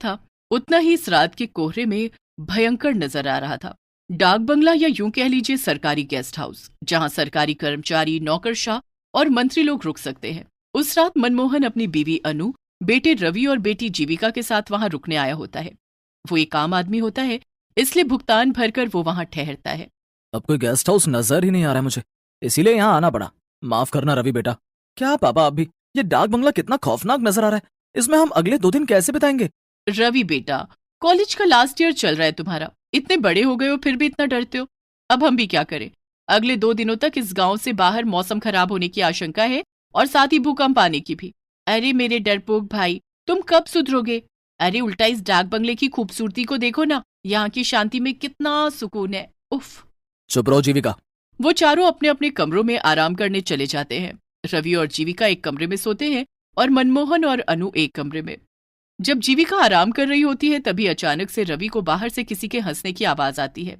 था उतना ही इस रात के कोहरे में भयंकर नजर आ रहा था। डाक बंगला या यूं कह लीजिए सरकारी गेस्ट हाउस, जहां सरकारी कर्मचारी, नौकरशाह और मंत्री लोग रुक सकते हैं। उस रात मनमोहन अपनी बीवी अनु, बेटे रवि और बेटी जीविका के साथ वहां रुकने आया होता है। वो एक आम आदमी होता है, इसलिए भुगतान भरकर वो वहां ठहरता है। अब कोई गेस्ट हाउस नजर ही नहीं आ रहा है मुझे, इसीलिए यहाँ आना पड़ा। माफ करना रवि बेटा। क्या पापा, अभी ये डाक बंगला कितना खौफनाक नजर आ रहा है, इसमें हम अगले 2 दिन कैसे बिताएंगे? रवि बेटा, कॉलेज का लास्ट ईयर चल रहा है तुम्हारा, इतने बड़े हो गए हो फिर भी इतना डरते हो। अब हम भी क्या करें, अगले 2 दिनों तक इस गांव से बाहर मौसम खराब होने की आशंका है और साथ ही भूकंप आने की भी। अरे मेरे डरपोक भाई, तुम कब सुधरोगे? अरे उल्टा इस डाक बंगले की खूबसूरती को देखो ना, यहाँ की शांति में कितना सुकून है। उफ। चुप रहो जीविका। वो चारों अपने अपने कमरों में आराम करने चले जाते हैं। रवि और जीविका एक कमरे में सोते हैं और मनमोहन और अनु एक कमरे में। जब जीविका आराम कर रही होती है तभी अचानक से रवि को बाहर से किसी के हंसने की आवाज आती है।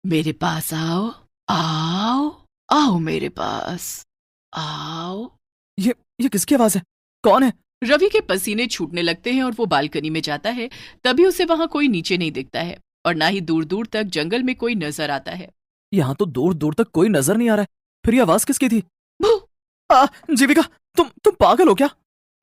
मेरे पास आओ, आओ, आओ मेरे पास, आओ। ये किसकी आवाज है? कौन है? रवि के पसीने छूटने लगते हैं और वो बालकनी में जाता है। तभी उसे वहां कोई नीचे नहीं दिखता है और ना ही दूर दूर तक जंगल में कोई नजर आता है। यहाँ तो दूर दूर तक कोई नजर नहीं आ रहा है, फिर ये आवाज किसकी थी? जीविका, तुम पागल हो क्या?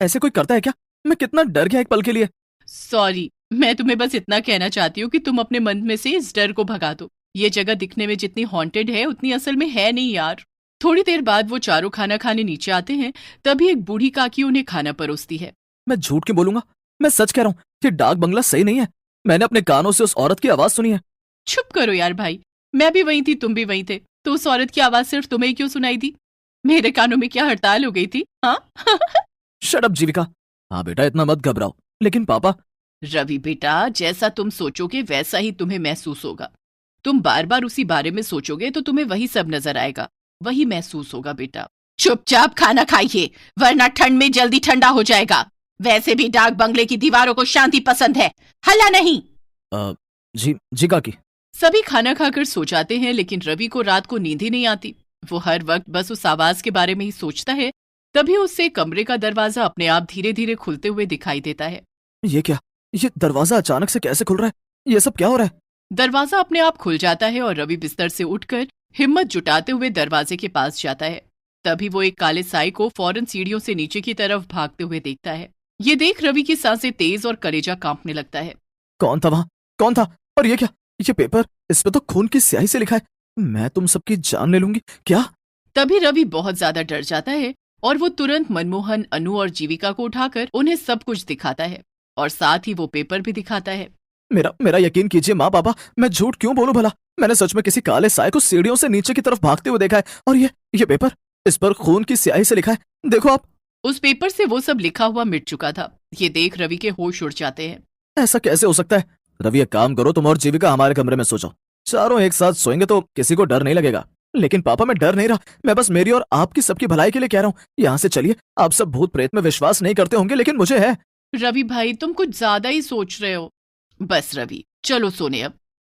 ऐसे कोई करता है क्या? मैं कितना डर गया एक पल के लिए। सॉरी, मैं तुम्हें बस इतना कहना चाहती हूँ कि तुम अपने मन में से इस डर को भगा दो। ये जगह दिखने में जितनी हॉन्टेड है उतनी असल में है नहीं यार। थोड़ी देर बाद वो चारों खाना खाने नीचे आते हैं। तभी एक बूढ़ी काकी उन्हें खाना परोसती है। मैं झूठ क्यों बोलूंगा, मैं सच कह रहा हूँ, ये डाक बंगला सही नहीं है। मैंने अपने कानों से उस औरत की आवाज सुनी है। चुप करो यार भाई, मैं भी वहीं थी, तुम भी वहीं थे, तो उस औरत की आवाज सिर्फ तुम्हें क्यों सुनाई दी? मेरे कानों में क्या हड़ताल हो गई थी? हाँ। शट अप जीविका। हाँ बेटा, इतना मत घबराओ। लेकिन पापा। रवि बेटा, जैसा तुम सोचोगे वैसा ही तुम्हें महसूस होगा। तुम बार बार उसी बारे में सोचोगे तो तुम्हें वही सब नजर आएगा, वही महसूस होगा बेटा। चुपचाप खाना खाइए वरना ठंड में जल्दी ठंडा हो जाएगा। वैसे भी डाक बंगले की दीवारों को शांति पसंद है, हल्ला नहीं। जी काकी। सभी खाना खाकर सो जाते हैं, लेकिन रवि को रात को नींद ही नहीं आती। वो हर वक्त बस उस आवाज के बारे में ही सोचता है। तभी उससे कमरे का दरवाजा अपने आप धीरे धीरे खुलते हुए दिखाई देता है। ये क्या? ये दरवाजा अचानक से कैसे खुल रहा है? ये सब क्या हो रहा है? दरवाजा अपने आप खुल जाता है और रवि बिस्तर से उठकर हिम्मत जुटाते हुए दरवाजे के पास जाता है। तभी वो एक काले साई को फौरन सीढ़ियों से नीचे की तरफ भागते हुए देखता है। ये देख रवि की सांसें तेज और कलेजा कांपने लगता है। कौन था वहां? कौन था? और ये क्या? ये पेपर, इस पे तो खून की स्याही से लिखा है, मैं तुम सबकी जान ले लूंगी। क्या? तभी रवि बहुत ज्यादा डर जाता है और वो तुरंत मनमोहन, अनु और जीविका को उठाकर उन्हें सब कुछ दिखाता है और साथ ही वो पेपर भी दिखाता है। मेरा यकीन कीजिए माँ पापा, मैं झूठ क्यों बोलूं भला? मैंने सच में किसी काले साए को सीढ़ियों से नीचे की तरफ भागते हुए देखा है। और ये पेपर, इस पर खून की स्याही से लिखा है, देखो आप। उस पेपर से वो सब लिखा हुआ मिट चुका था। ये देख रवि के होश उड़ जाते हैं। ऐसा कैसे हो सकता है? रवि एक काम करो, तुम और जीविका हमारे कमरे में सो जाओ। चारों एक साथ सोएंगे तो किसी को डर नहीं लगेगा। लेकिन पापा, मैं डर नहीं रहा, मैं बस मेरी और आपकी सबकी भलाई के लिए कह रहा हूँ। यहाँ से चलिए। आप सब भूत प्रेत में विश्वास नहीं करते होंगे, लेकिन मुझे है। रवि भाई, तुम कुछ ज्यादा ही सोच रहे हो। बस रवि, चलो सोने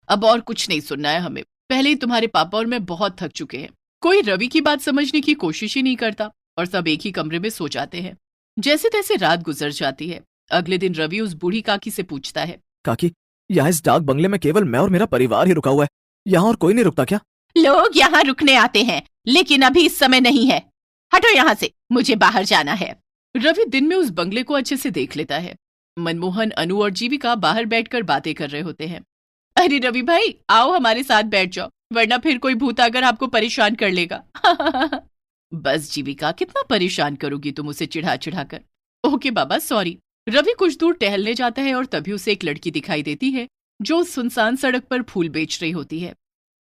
अब और कुछ नहीं सुनना है हमें। पहले ही तुम्हारे पापा और मैं बहुत थक चुके हैं। कोई रवि की बात समझने की कोशिश ही नहीं करता और सब एक ही कमरे में सो जाते हैं। जैसे तैसे रात गुजर जाती है। अगले दिन रवि उस बूढ़ी काकी से पूछता है, काकी, यहाँ इस डाक बंगले में केवल मैं और मेरा परिवार ही रुका हुआ है, यहाँ और कोई नहीं रुकता क्या? लोग यहाँ रुकने आते हैं, लेकिन अभी इस समय नहीं है। हटो यहाँ से, मुझे बाहर जाना है। रवि दिन में उस बंगले को अच्छे से देख लेता है। मनमोहन, अनु और जीविका बाहर बैठकर बातें कर रहे होते हैं। अरे रवि भाई, आओ हमारे साथ बैठ जाओ, वरना फिर कोई भूत आकर आपको परेशान कर लेगा। बस जीविका, कितना परेशान करोगी तुम उसे चिढ़ा चिढ़ा कर। ओके बाबा, सॉरी। रवि कुछ दूर टहलने जाता है और तभी उसे एक लड़की दिखाई देती है जो सुनसान सड़क पर फूल बेच रही होती है।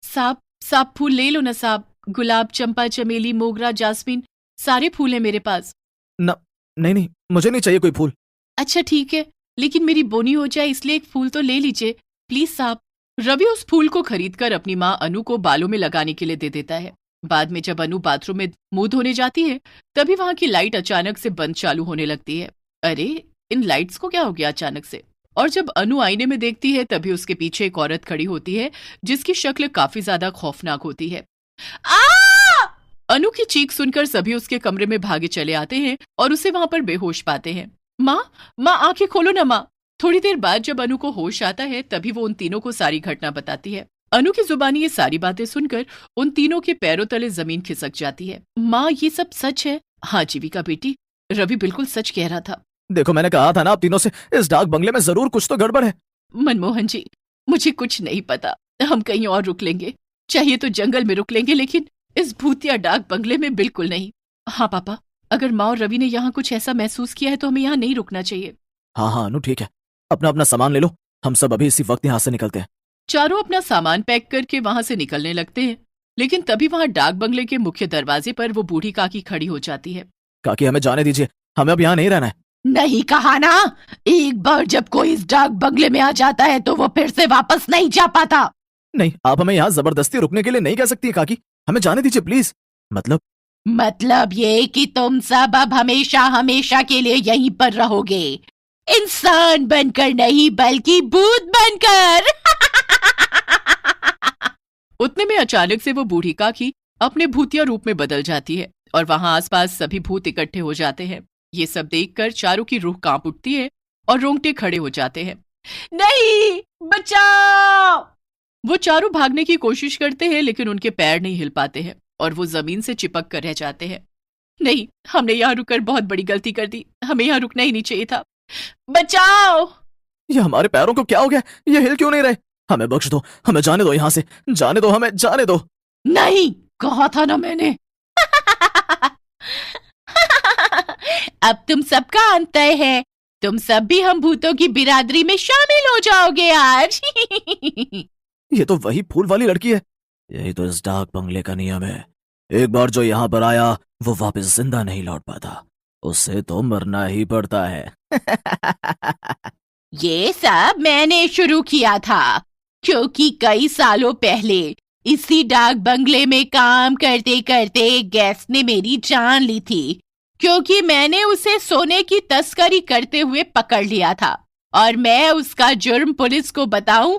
साहब फूल ले लो ना साहब, गुलाब, चंपा, चमेली, मोगरा, जास्मीन, सारे फूल हैं मेरे पास। नहीं, मुझे नहीं चाहिए कोई फूल। अच्छा ठीक है, लेकिन मेरी बोनी हो जाए इसलिए एक फूल तो ले लीजिए प्लीज साहब। रवि उस फूल को खरीदकर अपनी माँ अनु को बालों में लगाने के लिए दे देता है। बाद में जब अनु बाथरूम में मुंह धोने जाती है तभी वहां की लाइट अचानक से बंद चालू होने लगती है। अरे, इन लाइट्स को क्या हो गया अचानक से? और जब अनु आईने में देखती है तभी उसके पीछे एक औरत खड़ी होती है जिसकी शक्ल काफी ज्यादा खौफनाक होती है। आ! अनु की चीख सुनकर सभी उसके कमरे में भागे चले आते हैं और उसे वहां पर बेहोश पाते हैं। माँ आंखें खोलो ना माँ। थोड़ी देर बाद जब अनु को होश आता है तभी वो उन तीनों को सारी घटना बताती है। अनु की जुबानी ये सारी बातें सुनकर उन तीनों के पैरों तले जमीन खिसक जाती है। माँ, ये सब सच है? हाँ जीविका बेटी, रवि बिल्कुल सच कह रहा था। देखो, मैंने कहा था ना आप तीनों से, इस डाक बंगले में जरूर कुछ तो गड़बड़ है। मनमोहन जी, मुझे कुछ नहीं पता, हम कहीं और रुक लेंगे, चाहिए तो जंगल में रुक लेंगे, लेकिन इस भूतिया डाक बंगले में बिल्कुल नहीं। हाँ पापा, अगर माँ और रवि ने यहाँ कुछ ऐसा महसूस किया है तो हमें यहाँ नहीं रुकना चाहिए। हाँ अनु, ठीक है, अपना अपना सामान ले लो, हम सब अभी इसी वक्त यहाँ से निकलते हैं। चारों अपना सामान पैक करके वहां से निकलने लगते हैं, लेकिन तभी वहां डाक बंगले के मुख्य दरवाजे पर वो बूढ़ी काकी खड़ी हो जाती है। काकी, हमें जाने दीजिए, हमें अब यहाँ नहीं रहना है। नहीं कहा ना, एक बार जब कोई इस डाक बंगले में आ जाता है तो वो फिर से वापस नहीं जा पाता। नहीं, आप हमें यहाँ जबरदस्ती रुकने के लिए नहीं कह सकती काकी, हमें जाने दीजिए प्लीज। मतलब ये कि तुम सब अब हमेशा हमेशा के लिए यहीं पर रहोगे, इंसान बनकर नहीं बल्कि भूत बनकर। उतने में अचानक से वो बूढ़ी काकी अपने भूतिया रूप में बदल जाती है और वहां आसपास सभी भूत इकट्ठे हो जाते हैं। ये सब देखकर चारों की रूह कांप उठती है और रोंगटे खड़े हो जाते हैं। नहीं, बचाओ! वो चारों भागने की कोशिश करते हैं लेकिन उनके पैर नहीं हिल पाते हैं और वो जमीन से चिपक कर रह जाते हैं। नहीं, हमने यहाँ रुककर बहुत बड़ी गलती कर दी, हमें यहाँ रुकना ही नहीं चाहिए था। बचाओ! ये हमारे पैरों को क्या हो गया? ये हिल क्यों नहीं रहे? हमें बख्श दो, हमें जाने दो यहाँ से, जाने दो, हमें जाने दो। नहीं, कहा था ना मैंने। अब तुम सबका अंत तय है, तुम सब भी हम भूतों की बिरादरी में शामिल हो जाओगे आज। ये तो वही फूल वाली लड़की है। यही तो इस डाक बंगले का नियम है, एक बार जो यहाँ पर आया वो वापस जिंदा नहीं लौट पाता, उससे तो मरना ही पड़ता है। ये सब मैंने शुरू किया था, क्योंकि कई सालों पहले इसी डाक बंगले में काम करते करते एक गेस्ट ने मेरी जान ली थी, क्योंकि मैंने उसे सोने की तस्करी करते हुए पकड़ लिया था और मैं उसका जुर्म पुलिस को बताऊं,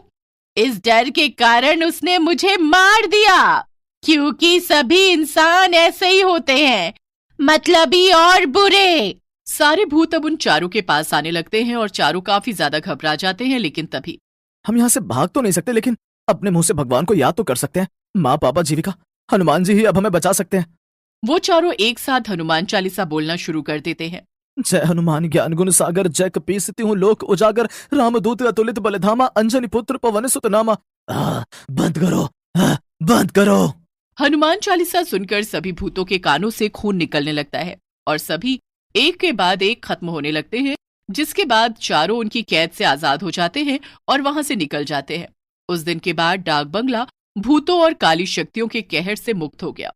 इस डर के कारण उसने मुझे मार दिया, क्योंकि सभी इंसान ऐसे ही होते हैं, मतलबी और बुरे। सारे भूत अब उन चारों के पास आने लगते हैं और चारों काफी ज्यादा घबरा जाते हैं, लेकिन तभी हम यहाँ से भाग तो नहीं सकते, लेकिन अपने मुंह से भगवान को याद तो कर सकते हैं। माँ, पापा, जीविका, हनुमान जी ही अब हमें बचा सकते हैं। वो चारों एक साथ हनुमान चालीसा बोलना शुरू कर देते हैं। जय हनुमान ज्ञान गुण सागर, जय कपीस तिहु लोक उजागर, रामदूत अतुलित बलधामा, अंजनी पुत्र पवन सुत नामा। बंद करो, बंद करो। हनुमान चालीसा सुनकर सभी भूतों के कानों से खून निकलने लगता है और सभी एक के बाद एक खत्म होने लगते हैं, जिसके बाद चारों उनकी कैद से आजाद हो जाते हैं और वहां से निकल जाते हैं। उस दिन के बाद डाक बंगला भूतों और काली शक्तियों के कहर से मुक्त हो गया।